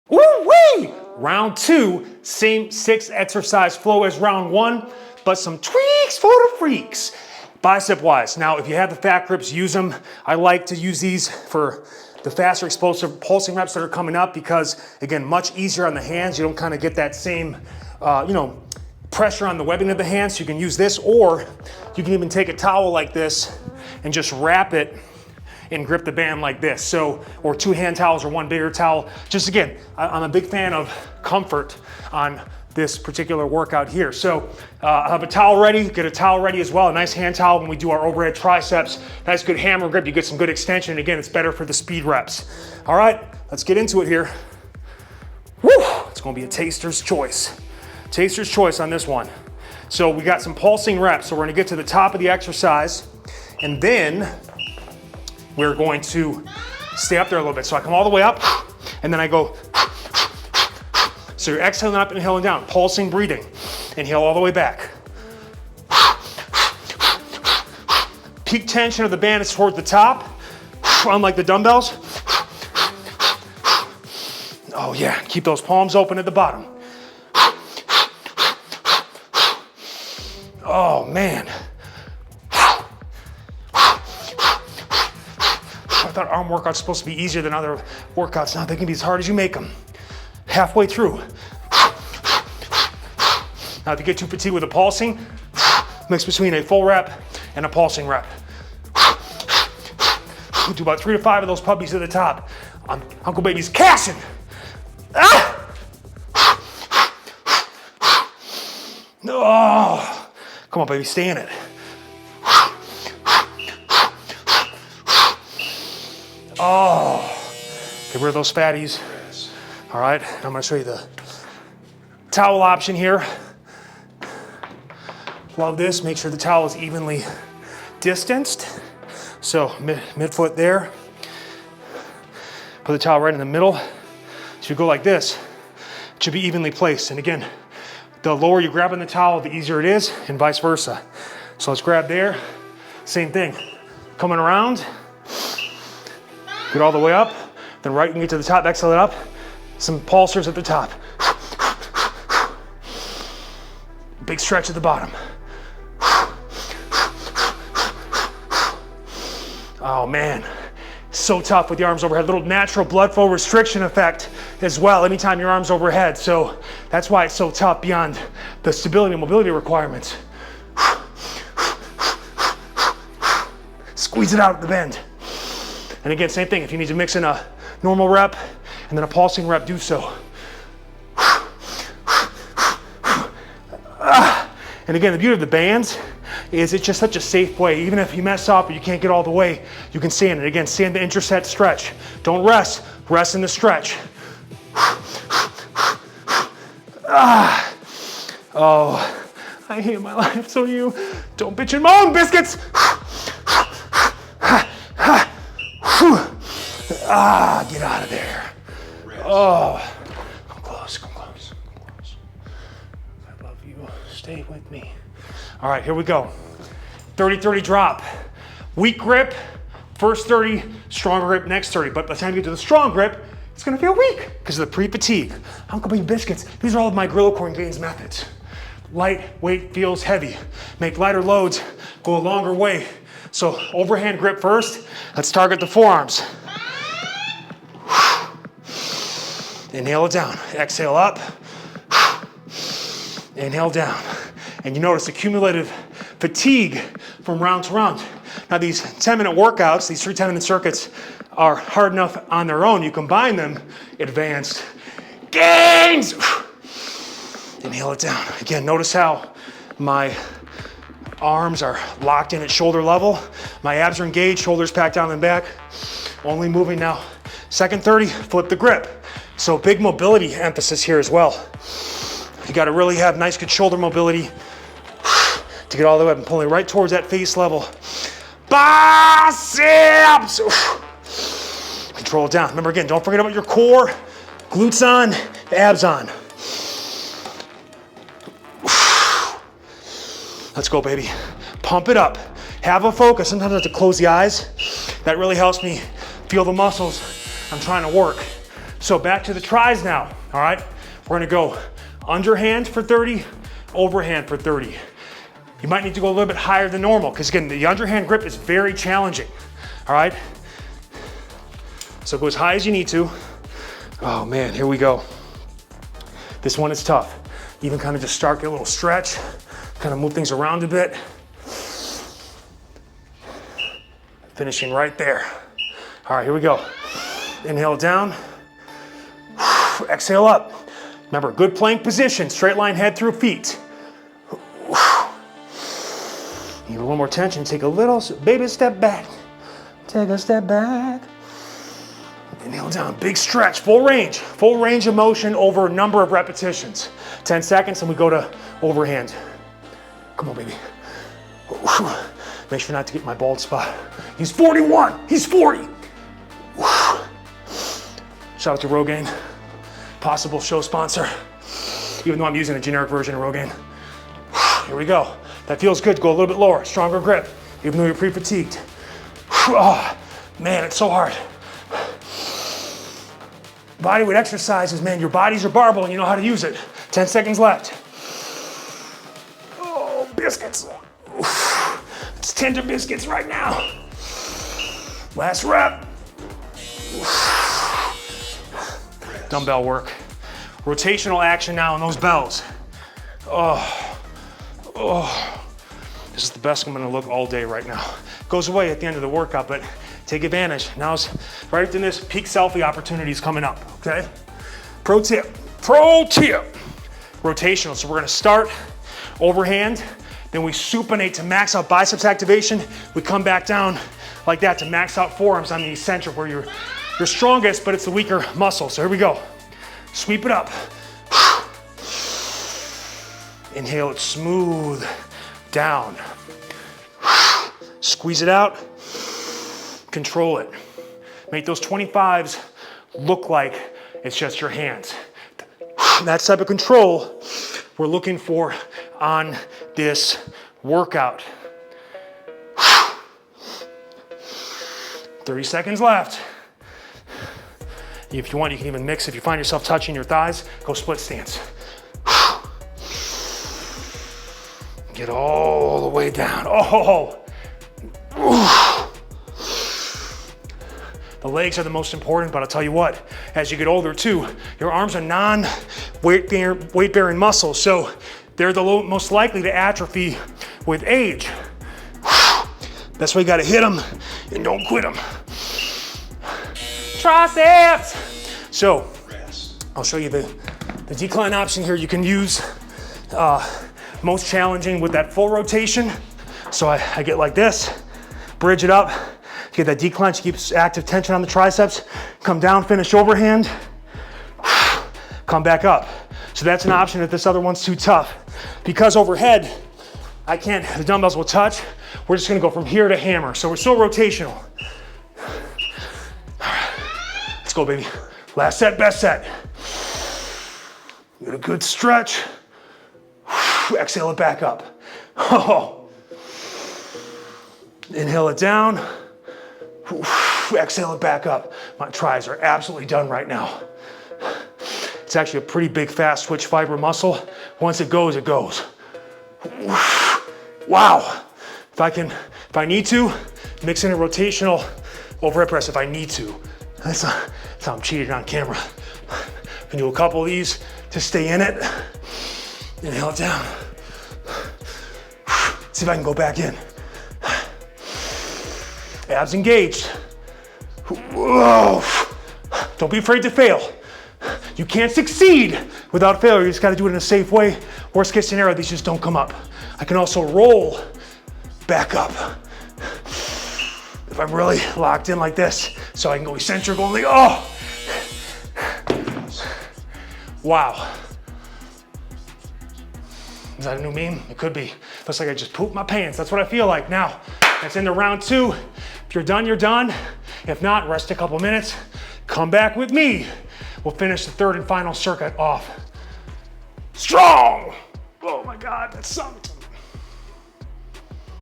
Woo-wee! Round 2, same 6 exercise flow as round 1, but some tweaks for the freaks. Bicep wise. Now, if you have the fat grips, use them. I like to use these for the faster explosive pulsing reps that are coming up because, again, much easier on the hands. You don't kind of get that same, pressure on the webbing of the hands. So you can use this, or you can even take a towel like this and just wrap it and grip the band like this. So, or 2 hand towels or 1 bigger towel. Just again, I'm a big fan of comfort on this particular workout here. So I have a towel ready, get a towel ready as well, a nice hand towel when we do our overhead triceps. Nice good hammer grip, you get some good extension. Again, it's better for the speed reps. All right, let's get into it here. Woo, it's gonna be a taster's choice. Taster's choice on this one. So we got some pulsing reps. So we're gonna get to the top of the exercise and then we're going to stay up there a little bit. So I come all the way up and then I go. So you're exhaling up and inhaling down, pulsing, breathing. Inhale all the way back. Peak tension of the band is towards the top, unlike the dumbbells. Oh yeah, keep those palms open at the bottom. Oh man. I thought arm workouts were supposed to be easier than other workouts. Now they can be as hard as you make them. Halfway through. Now if you get too fatigued with the pulsing, mix between a full rep and a pulsing rep. We'll do about 3 to 5 of those puppies at the top. Uncle Baby's cashing. Ah! Oh, come on baby, stay in it. Oh, get rid of those fatties. All right, I'm gonna show you the towel option here. Love this, make sure the towel is evenly distanced. So mid-foot there. Put the towel right in the middle. So you go like this, it should be evenly placed. And again, the lower you grab on the towel, the easier it is, and vice versa. So let's grab there, same thing. Coming around, get all the way up, then right when you get to the top, exhale it up. Some pulsers at the top. Big stretch at the bottom. Oh man, so tough with the arms overhead. Little natural blood flow restriction effect as well anytime your arms overhead. So that's why it's so tough beyond the stability and mobility requirements. Squeeze it out at the bend. And again, same thing. If you need to mix in a normal rep and then a pulsing rep, do so. And again, the beauty of the bands is it's just such a safe way. Even if you mess up or you can't get all the way, you can stay in it. Again, stay in the interset stretch. Don't rest, rest in the stretch. Oh, I hate my life, so you. Don't bitch and moan, biscuits. Get out of there. Oh, come close, come close, come close. I love you, stay with me. All right, here we go. 30-30 drop. Weak grip, first 30, stronger grip, next 30. But by the time you get to the strong grip, it's gonna feel weak because of the pre-fatigue. Uncle Baby biscuits, these are all of my Gorilla Core and Gains methods. Light weight feels heavy. Make lighter loads, go a longer way. So overhand grip first. Let's target the forearms. Inhale it down, exhale up. Inhale down. And you notice accumulative fatigue from round to round. Now these 10-minute workouts, these 3 10-minute circuits are hard enough on their own. You combine them, advanced gains. Inhale it down. Again, notice how my arms are locked in at shoulder level. My abs are engaged, shoulders packed down and back. Only moving now. Second 30, flip the grip. So big mobility emphasis here as well. You gotta really have nice good shoulder mobility to get all the way up and pulling right towards that face level. Biceps! Control it down. Remember again, don't forget about your core. Glutes on, abs on. Let's go, baby. Pump it up. Have a focus. Sometimes I have to close the eyes. That really helps me feel the muscles I'm trying to work. So back to the tries now, all right? We're gonna go underhand for 30, overhand for 30. You might need to go a little bit higher than normal because again, the underhand grip is very challenging, all right? So go as high as you need to. Oh man, here we go. This one is tough. Even kind of just start, get a little stretch, kind of move things around a bit. Finishing right there. All right, here we go. Inhale down, exhale up. Remember, good plank position, straight line head through feet. Need a little more tension, take a little baby step back. Take a step back. Inhale down, big stretch, full range of motion over a number of repetitions. 10 seconds and we go to overhand. Come on, baby. Make sure not to get my bald spot. He's 41, he's 40. Shout out to Rogaine, possible show sponsor, even though I'm using a generic version of Rogaine. Here we go. That feels good, go a little bit lower, stronger grip, even though you're pre-fatigued. Oh, man, it's so hard. Bodyweight exercises, man, your body's your barbell and you know how to use it. 10 seconds left. Oh, biscuits. It's tender biscuits right now. Last rep. Dumbbell work. Rotational action now on those bells. Oh, this is the best I'm gonna look all day right now. Goes away at the end of the workout, but take advantage. Now it's right after this, peak selfie opportunities coming up, okay? Pro tip. Rotational, so we're gonna start overhand, then we supinate to max out biceps activation. We come back down like that to max out forearms on the eccentric where you're strongest, but it's the weaker muscle. So here we go. Sweep it up. Inhale it smooth down. Squeeze it out. Control it. Make those 25s look like it's just your hands. That type of control we're looking for on this workout. 30 seconds left. If you want, you can even mix. If you find yourself touching your thighs, go split stance. Get all the way down. Oh. The legs are the most important, but I'll tell you what, as you get older too, your arms are non-weight bearing muscles, so they're the most likely to atrophy with age. That's why you gotta hit them and don't quit them. Triceps! So, I'll show you the decline option here you can use. Most challenging with that full rotation. So I get like this, bridge it up, get that decline, to keep active tension on the triceps, come down, finish overhand, come back up. So that's an option if this other one's too tough. Because overhead, I can't, the dumbbells will touch, we're just gonna go from here to hammer. So we're still rotational. Let's go, baby. Last set, best set. Get a good stretch. Exhale it back up. Oh. Inhale it down. Exhale it back up. My tries are absolutely done right now. It's actually a pretty big fast twitch fiber muscle. Once it goes, it goes. Wow. If I need to, mix in a rotational overhead press if I need to. That's how I'm cheating on camera. I can do a couple of these to stay in it. Inhale it down. See if I can go back in. Abs engaged. Whoa. Don't be afraid to fail. You can't succeed without failure. You just gotta do it in a safe way. Worst case scenario, these just don't come up. I can also roll back up if I'm really locked in like this. So I can go eccentric only. Oh! Wow. Is that a new meme? It could be. Looks like I just pooped my pants. That's what I feel like. Now, that's into round 2. If you're done, you're done. If not, rest a couple minutes. Come back with me. We'll finish the 3rd and final circuit off strong. Oh my God, that sucked.